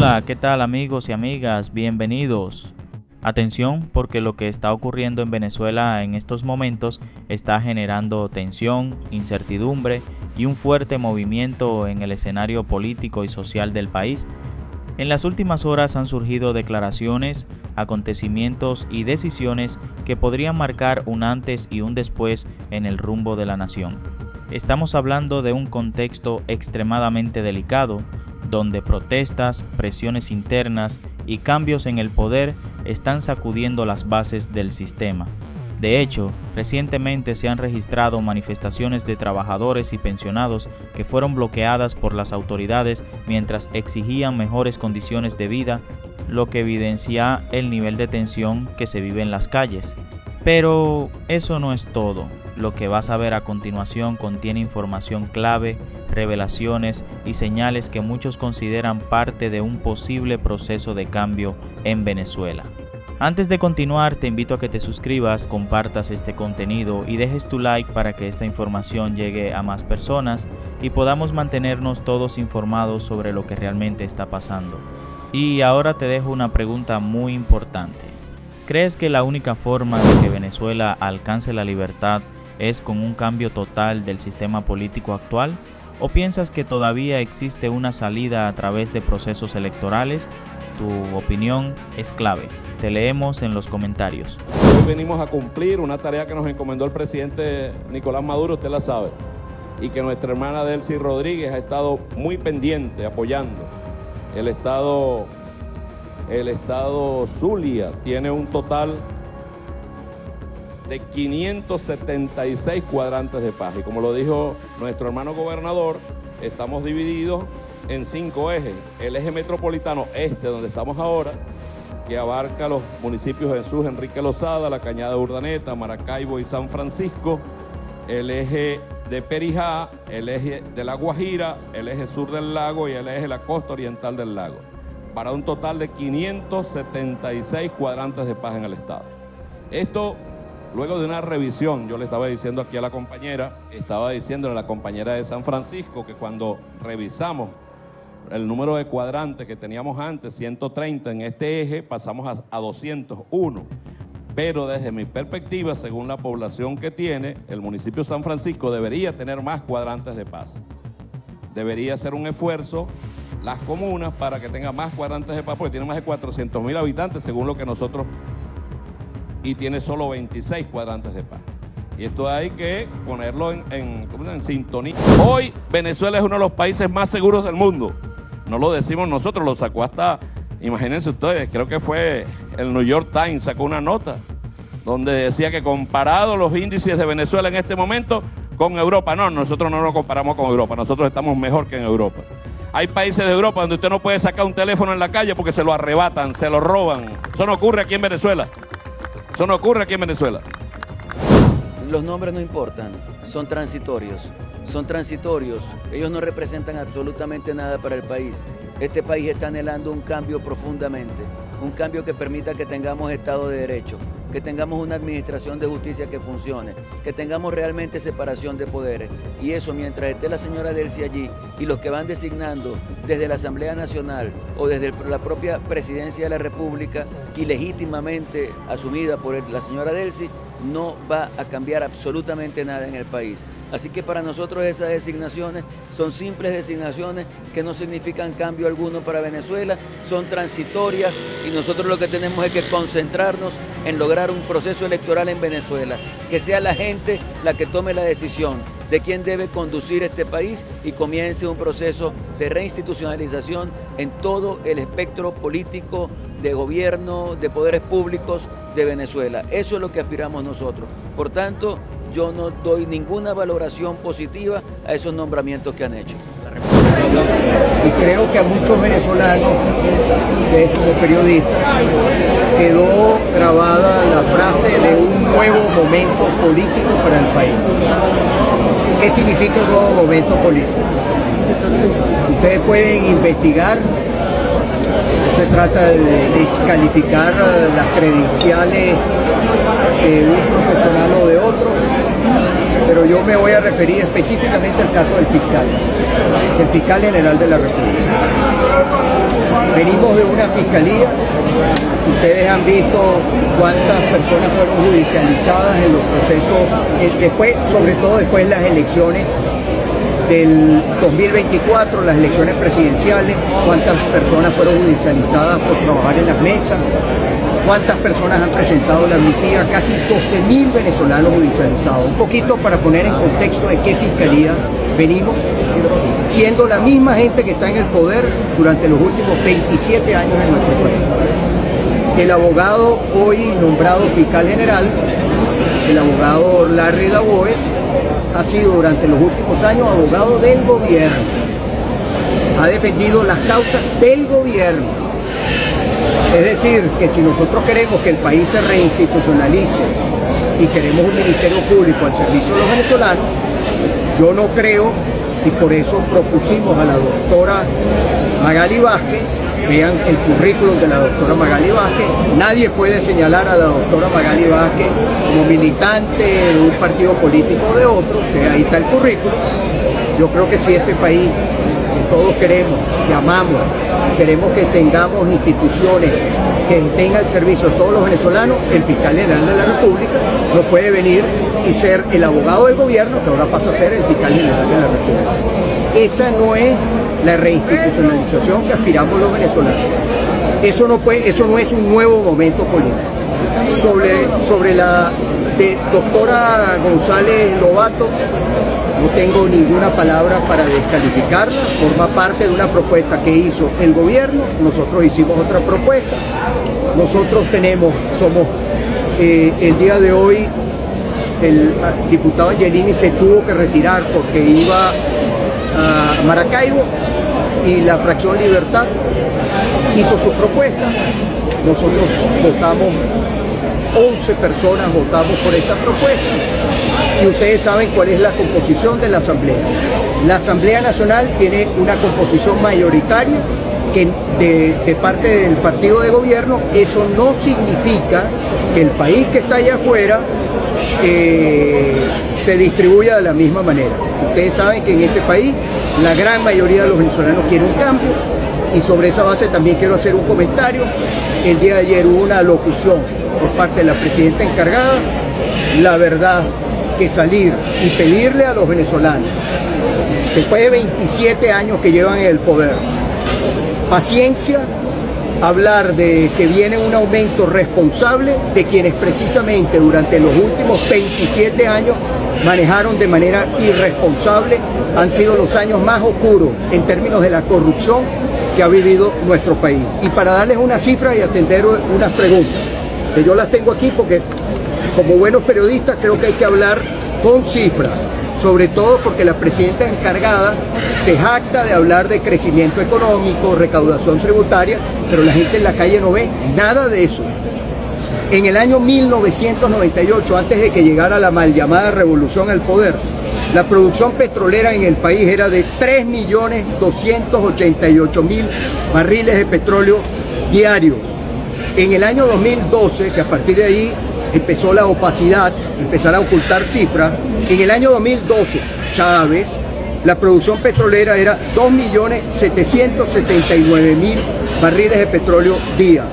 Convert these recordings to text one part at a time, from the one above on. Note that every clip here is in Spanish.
Hola, ¿qué tal amigos y amigas? Bienvenidos. Atención, porque lo que está ocurriendo en Venezuela en estos momentos está generando tensión, incertidumbre y un fuerte movimiento en el escenario político y social del país. En las últimas horas han surgido declaraciones, acontecimientos y decisiones que podrían marcar un antes y un después en el rumbo de la nación. Estamos hablando de un contexto extremadamente delicado, donde protestas, presiones internas y cambios en el poder están sacudiendo las bases del sistema. De hecho, recientemente se han registrado manifestaciones de trabajadores y pensionados que fueron bloqueadas por las autoridades mientras exigían mejores condiciones de vida, lo que evidencia el nivel de tensión que se vive en las calles. Pero eso no es todo. Lo que vas a ver a continuación contiene información clave, revelaciones y señales que muchos consideran parte de un posible proceso de cambio en Venezuela. Antes de continuar, te invito a que te suscribas, compartas este contenido y dejes tu like para que esta información llegue a más personas y podamos mantenernos todos informados sobre lo que realmente está pasando. Y ahora te dejo una pregunta muy importante. ¿Crees que la única forma de que Venezuela alcance la libertad es con un cambio total del sistema político actual? ¿O piensas que todavía existe una salida a través de procesos electorales? Tu opinión es clave. Te leemos en los comentarios. Hoy venimos a cumplir una tarea que nos encomendó el presidente Nicolás Maduro, usted la sabe, y que nuestra hermana Delcy Rodríguez ha estado muy pendiente, apoyando. El estado Zulia tiene un total de 576 cuadrantes de paz. Y como lo dijo nuestro hermano gobernador, estamos divididos en 5 ejes. El eje metropolitano este, donde estamos ahora, que abarca los municipios de Jesús Enrique Lozada, La Cañada de Urdaneta, Maracaibo y San Francisco. El eje de Perijá, el eje de La Guajira, el eje sur del lago y el eje de la costa oriental del lago. Para un total de 576 cuadrantes de paz en el estado. Esto, luego de una revisión, yo le estaba diciendo aquí a la compañera, a la compañera de San Francisco, que cuando revisamos el número de cuadrantes que teníamos antes, 130 en este eje, pasamos a 201. Pero desde mi perspectiva, según la población que tiene, el municipio de San Francisco debería tener más cuadrantes de paz. Debería hacer un esfuerzo las comunas para que tenga más cuadrantes de paz, porque tiene más de 400.000 habitantes, según lo que nosotros, y tiene solo 26 cuadrantes de paz. Y esto hay que ponerlo en sintonía. Hoy Venezuela es uno de los países más seguros del mundo. No lo decimos nosotros, lo sacó hasta, imagínense ustedes, creo que fue el New York Times, sacó una nota donde decía que comparado los índices de Venezuela en este momento con Europa, no, nosotros no nos comparamos con Europa, nosotros estamos mejor que en Europa. Hay países de Europa donde usted no puede sacar un teléfono en la calle porque se lo arrebatan, se lo roban. Eso no ocurre aquí en Venezuela. Eso no ocurre aquí en Venezuela. Los nombres no importan, son transitorios. Son transitorios, ellos no representan absolutamente nada para el país. Este país está anhelando un cambio profundamente, un cambio que permita que tengamos Estado de Derecho, que tengamos una administración de justicia que funcione, que tengamos realmente separación de poderes. Y eso mientras esté la señora Delcy allí y los que van designando desde la Asamblea Nacional o desde la propia Presidencia de la República, ilegítimamente asumida por la señora Delcy, no va a cambiar absolutamente nada en el país. Así que para nosotros esas designaciones son simples designaciones que no significan cambio alguno para Venezuela, son transitorias y nosotros lo que tenemos es que concentrarnos en lograr un proceso electoral en Venezuela, que sea la gente la que tome la decisión de quién debe conducir este país y comience un proceso de reinstitucionalización en todo el espectro político, de gobierno, de poderes públicos de Venezuela. Eso es lo que aspiramos nosotros. Por tanto, yo no doy ninguna valoración positiva a esos nombramientos que han hecho. Y creo que a muchos venezolanos, ustedes como periodistas, quedó grabada la frase de un nuevo momento político para el país. ¿Qué significa un nuevo momento político? Ustedes pueden investigar. No se trata de descalificar las credenciales de un profesional o de otro, pero yo me voy a referir específicamente al caso del fiscal general de la República. Venimos de una fiscalía. Ustedes han visto cuántas personas fueron judicializadas en los procesos, después, sobre todo después de las elecciones del 2024, las elecciones presidenciales, cuántas personas fueron judicializadas por trabajar en las mesas, cuántas personas han presentado la amnistía, casi 12.000 venezolanos judicializados. Un poquito para poner en contexto de qué fiscalía venimos, siendo la misma gente que está en el poder durante los últimos 27 años en nuestro país. El abogado hoy nombrado fiscal general, el abogado Larry Daboe, ha sido durante los últimos años abogado del gobierno. Ha defendido las causas del gobierno. Es decir, que si nosotros queremos que el país se reinstitucionalice y queremos un ministerio público al servicio de los venezolanos, yo no creo, y por eso propusimos a la doctora Magali Vázquez, vean el currículum de la doctora Magali Vázquez, nadie puede señalar a la doctora Magali Vázquez como militante de un partido político o de otro, que ahí está el currículum. Yo creo que si este país, que todos queremos, que amamos, queremos que tengamos instituciones que estén al servicio de todos los venezolanos, el fiscal general de la República no puede venir y ser el abogado del gobierno, que ahora pasa a ser el fiscal general de la República. Esa no es la reinstitucionalización que aspiramos los venezolanos. Eso no es un nuevo momento político. Sobre la doctora González Lobato, no tengo ninguna palabra para descalificarla, forma parte de una propuesta que hizo el gobierno, nosotros hicimos otra propuesta, nosotros somos el día de hoy, el diputado Angelini se tuvo que retirar porque iba a Maracaibo y la fracción Libertad hizo su propuesta, nosotros votamos, 11 personas votamos por esta propuesta y ustedes saben cuál es la composición de la Asamblea. La Asamblea Nacional tiene una composición mayoritaria que de parte del partido de gobierno. Eso no significa que el país que está allá afuera se distribuya de la misma manera. Ustedes saben que en este país la gran mayoría de los venezolanos quiere un cambio y sobre esa base también quiero hacer un comentario. El día de ayer hubo una locución por parte de la presidenta encargada. La verdad que salir y pedirle a los venezolanos, después de 27 años que llevan en el poder, paciencia, hablar de que viene un aumento responsable de quienes precisamente durante los últimos 27 años manejaron de manera irresponsable, han sido los años más oscuros en términos de la corrupción que ha vivido nuestro país. Y para darles una cifra y atender unas preguntas, que yo las tengo aquí porque como buenos periodistas creo que hay que hablar con cifras, sobre todo porque la presidenta encargada se jacta de hablar de crecimiento económico, recaudación tributaria, pero la gente en la calle no ve nada de eso. En el año 1998, antes de que llegara la mal llamada revolución al poder, la producción petrolera en el país era de 3.288.000 barriles de petróleo diarios. En el año 2012, que a partir de ahí empezó la opacidad, empezar a ocultar cifras, en el año 2012, Chávez, la producción petrolera era 2.779.000 barriles de petróleo día.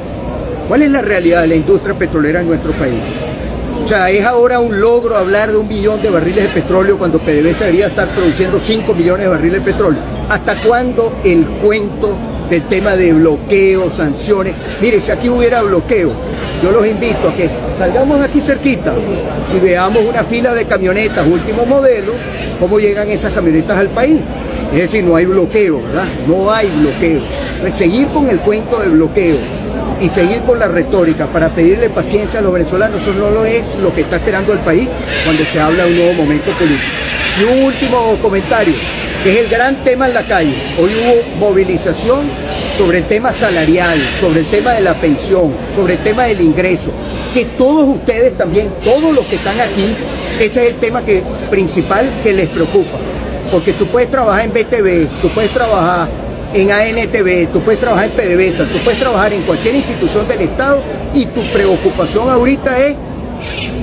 ¿Cuál es la realidad de la industria petrolera en nuestro país? O sea, es ahora un logro hablar de 1 millón de barriles de petróleo cuando PDVSA debería estar produciendo 5 millones de barriles de petróleo. ¿Hasta cuándo el cuento del tema de bloqueo, sanciones? Mire, si aquí hubiera bloqueo, yo los invito a que salgamos aquí cerquita y veamos una fila de camionetas último modelo, cómo llegan esas camionetas al país. Es decir, no hay bloqueo, ¿verdad? No hay bloqueo. Entonces, seguir con el cuento de bloqueo y seguir con la retórica para pedirle paciencia a los venezolanos, eso no lo es lo que está esperando el país cuando se habla de un nuevo momento político. Y un último comentario, que es el gran tema en la calle. Hoy hubo movilización sobre el tema salarial, sobre el tema de la pensión, sobre el tema del ingreso, que todos ustedes también, todos los que están aquí, ese es el tema principal que les preocupa. Porque tú puedes trabajar en BTV, tú puedes trabajar en ANTV, tú puedes trabajar en PDVSA, tú puedes trabajar en cualquier institución del Estado y tu preocupación ahorita es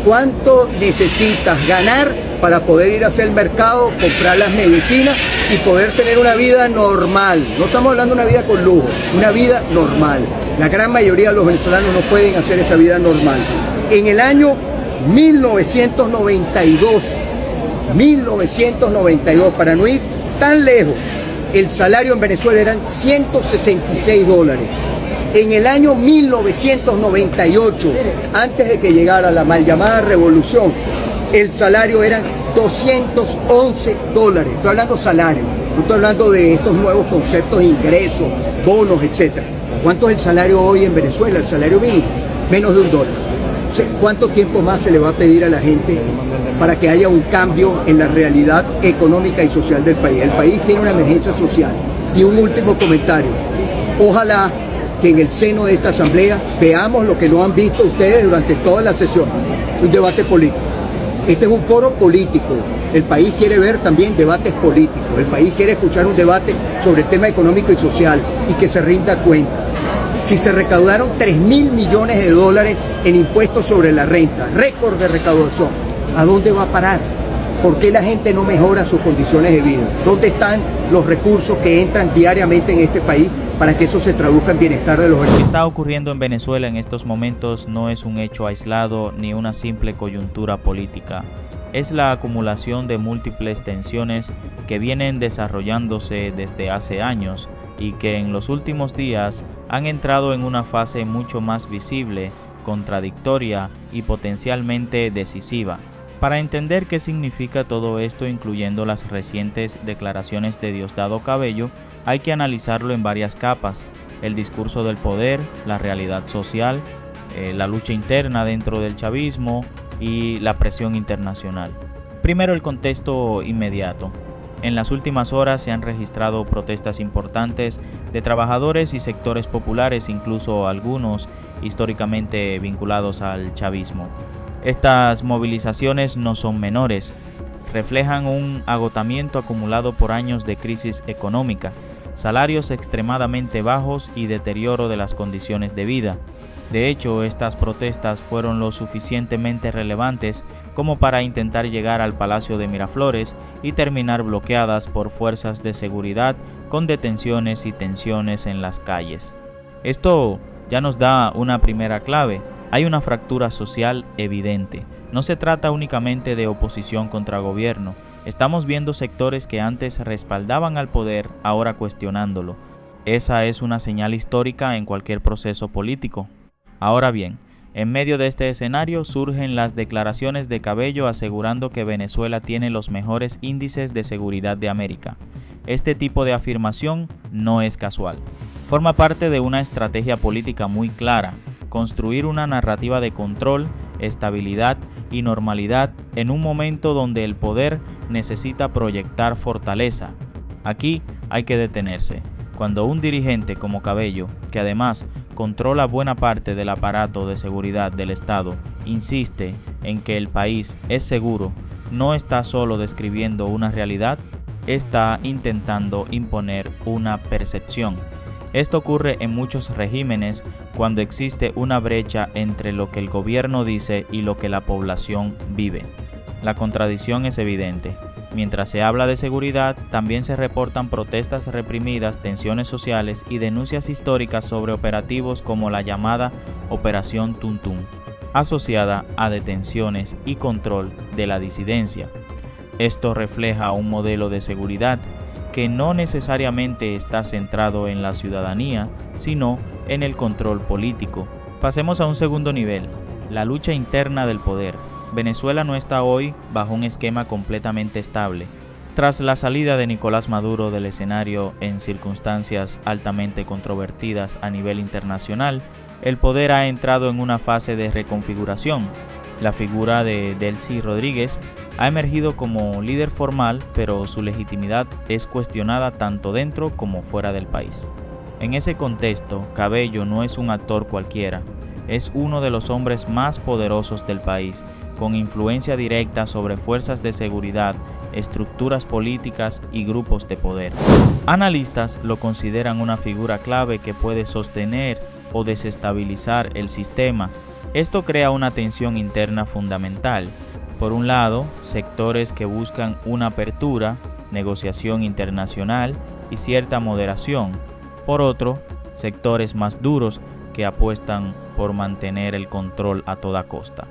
cuánto necesitas ganar para poder ir a hacer el mercado, comprar las medicinas y poder tener una vida normal. No estamos hablando de una vida con lujo, una vida normal. La gran mayoría de los venezolanos no pueden hacer esa vida normal. En el año 1992, para no ir tan lejos, el salario en Venezuela eran $166. En el año 1998, antes de que llegara la mal llamada revolución, el salario eran $211. Estoy hablando salario, no estoy hablando de estos nuevos conceptos, ingresos, bonos, etc. ¿Cuánto es el salario hoy en Venezuela? El salario mínimo, menos de $1. ¿Cuánto tiempo más se le va a pedir a la gente para que haya un cambio en la realidad económica y social del país? El país tiene una emergencia social. Y un último comentario. Ojalá que en el seno de esta asamblea veamos lo que no han visto ustedes durante toda la sesión, un debate político. Este es un foro político. El país quiere ver también debates políticos. El país quiere escuchar un debate sobre el tema económico y social y que se rinda cuenta. Si se recaudaron $3.000 millones en impuestos sobre la renta, récord de recaudación, ¿a dónde va a parar? ¿Por qué la gente no mejora sus condiciones de vida? ¿Dónde están los recursos que entran diariamente en este país para que eso se traduzca en bienestar de los venezolanos? Lo que está ocurriendo en Venezuela en estos momentos no es un hecho aislado ni una simple coyuntura política. Es la acumulación de múltiples tensiones que vienen desarrollándose desde hace años y que en los últimos días han entrado en una fase mucho más visible, contradictoria y potencialmente decisiva. Para entender qué significa todo esto, incluyendo las recientes declaraciones de Diosdado Cabello, hay que analizarlo en varias capas: el discurso del poder, la realidad social, la lucha interna dentro del chavismo y la presión internacional. Primero, el contexto inmediato. En las últimas horas se han registrado protestas importantes de trabajadores y sectores populares, incluso algunos históricamente vinculados al chavismo. Estas movilizaciones no son menores, reflejan un agotamiento acumulado por años de crisis económica, salarios extremadamente bajos y deterioro de las condiciones de vida. De hecho, estas protestas fueron lo suficientemente relevantes como para intentar llegar al Palacio de Miraflores y terminar bloqueadas por fuerzas de seguridad con detenciones y tensiones en las calles. Esto ya nos da una primera clave. Hay una fractura social evidente. No se trata únicamente de oposición contra gobierno. Estamos viendo sectores que antes respaldaban al poder, ahora cuestionándolo. Esa es una señal histórica en cualquier proceso político. Ahora bien, en medio de este escenario surgen las declaraciones de Cabello asegurando que Venezuela tiene los mejores índices de seguridad de América. Este tipo de afirmación no es casual. Forma parte de una estrategia política muy clara: construir una narrativa de control, estabilidad y normalidad en un momento donde el poder necesita proyectar fortaleza. Aquí hay que detenerse. Cuando un dirigente como Cabello, que además controla buena parte del aparato de seguridad del Estado, insiste en que el país es seguro, no está solo describiendo una realidad, está intentando imponer una percepción. Esto ocurre en muchos regímenes cuando existe una brecha entre lo que el gobierno dice y lo que la población vive. La contradicción es evidente. Mientras se habla de seguridad, también se reportan protestas reprimidas, tensiones sociales y denuncias históricas sobre operativos como la llamada Operación Tuntún, asociada a detenciones y control de la disidencia. Esto refleja un modelo de seguridad que no necesariamente está centrado en la ciudadanía, sino en el control político. Pasemos a un segundo nivel: la lucha interna del poder. Venezuela no está hoy bajo un esquema completamente estable. Tras la salida de Nicolás Maduro del escenario en circunstancias altamente controvertidas a nivel internacional, el poder ha entrado en una fase de reconfiguración. La figura de Delcy Rodríguez ha emergido como líder formal, pero su legitimidad es cuestionada tanto dentro como fuera del país. En ese contexto, Cabello no es un actor cualquiera, es uno de los hombres más poderosos del país, con influencia directa sobre fuerzas de seguridad, estructuras políticas y grupos de poder. Analistas lo consideran una figura clave que puede sostener o desestabilizar el sistema. Esto crea una tensión interna fundamental. Por un lado, sectores que buscan una apertura, negociación internacional y cierta moderación. Por otro, sectores más duros que apuestan por mantener el control a toda costa.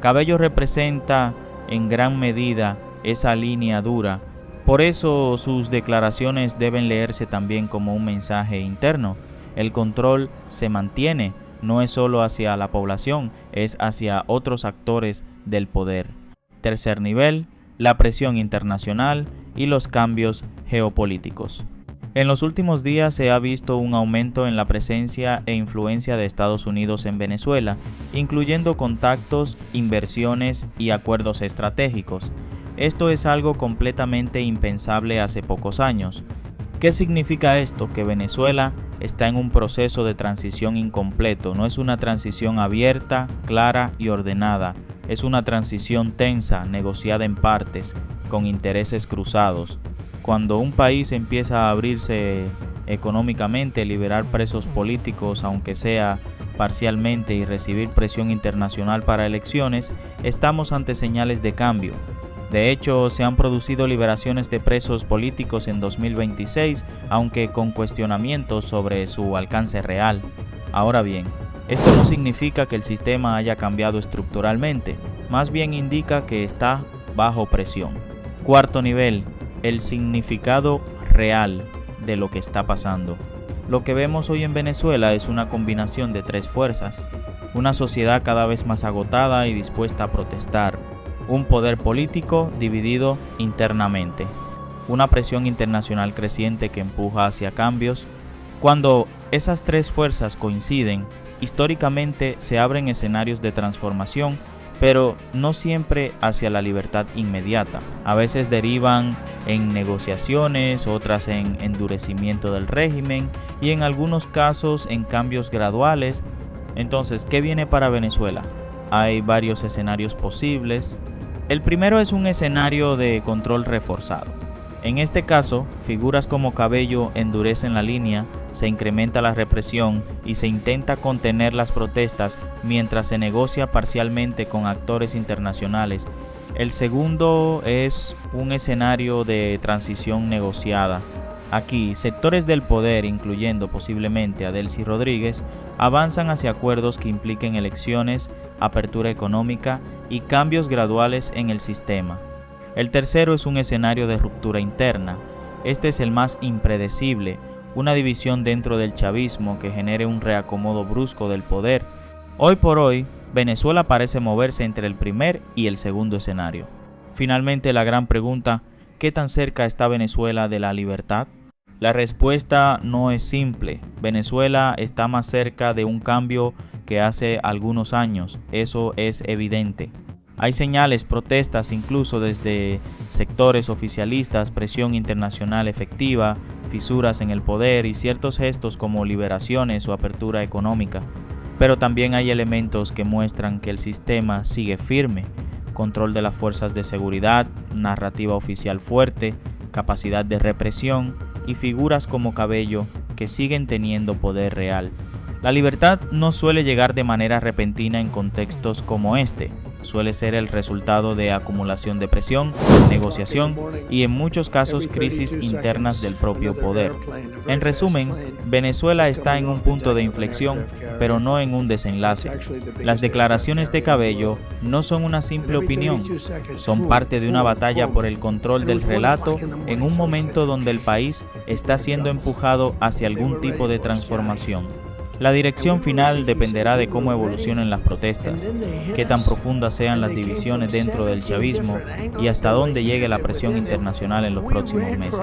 Cabello representa en gran medida esa línea dura, por eso sus declaraciones deben leerse también como un mensaje interno. El control se mantiene, no es solo hacia la población, es hacia otros actores del poder. Tercer nivel, la presión internacional y los cambios geopolíticos. En los últimos días se ha visto un aumento en la presencia e influencia de Estados Unidos en Venezuela, incluyendo contactos, inversiones y acuerdos estratégicos. Esto es algo completamente impensable hace pocos años. ¿Qué significa esto? Que Venezuela está en un proceso de transición incompleto, no es una transición abierta, clara y ordenada, es una transición tensa, negociada en partes, con intereses cruzados. Cuando un país empieza a abrirse económicamente, liberar presos políticos, aunque sea parcialmente, y recibir presión internacional para elecciones, estamos ante señales de cambio. De hecho, se han producido liberaciones de presos políticos en 2026, aunque con cuestionamientos sobre su alcance real. Ahora bien, esto no significa que el sistema haya cambiado estructuralmente, más bien indica que está bajo presión. Cuarto nivel, el significado real de lo que está pasando. Lo que vemos hoy en Venezuela es una combinación de tres fuerzas: una sociedad cada vez más agotada y dispuesta a protestar, un poder político dividido internamente, una presión internacional creciente que empuja hacia cambios. Cuando esas tres fuerzas coinciden, históricamente se abren escenarios de transformación, pero no siempre hacia la libertad inmediata. A veces derivan en negociaciones, otras en endurecimiento del régimen y en algunos casos en cambios graduales. Entonces, ¿qué viene para Venezuela? Hay varios escenarios posibles. El primero es un escenario de control reforzado. En este caso, figuras como Cabello endurecen la línea, se incrementa la represión y se intenta contener las protestas mientras se negocia parcialmente con actores internacionales. El segundo es un escenario de transición negociada. Aquí, sectores del poder, incluyendo posiblemente a Delcy Rodríguez, avanzan hacia acuerdos que impliquen elecciones, apertura económica y cambios graduales en el sistema. El tercero es un escenario de ruptura interna. Este es el más impredecible, una división dentro del chavismo que genere un reacomodo brusco del poder. Hoy por hoy, Venezuela parece moverse entre el primer y el segundo escenario. Finalmente, la gran pregunta: ¿qué tan cerca está Venezuela de la libertad? La respuesta no es simple. Venezuela está más cerca de un cambio que hace algunos años, eso es evidente. Hay señales, protestas, incluso desde sectores oficialistas, presión internacional efectiva, fisuras en el poder y ciertos gestos como liberaciones o apertura económica. Pero también hay elementos que muestran que el sistema sigue firme: control de las fuerzas de seguridad, narrativa oficial fuerte, capacidad de represión y figuras como Cabello que siguen teniendo poder real. La libertad no suele llegar de manera repentina en contextos como este. Suele ser el resultado de acumulación de presión, negociación y en muchos casos crisis internas del propio poder. En resumen, Venezuela está en un punto de inflexión, pero no en un desenlace. Las declaraciones de Cabello no son una simple opinión, son parte de una batalla por el control del relato en un momento donde el país está siendo empujado hacia algún tipo de transformación. La dirección final dependerá de cómo evolucionen las protestas, qué tan profundas sean las divisiones dentro del chavismo y hasta dónde llegue la presión internacional en los próximos meses.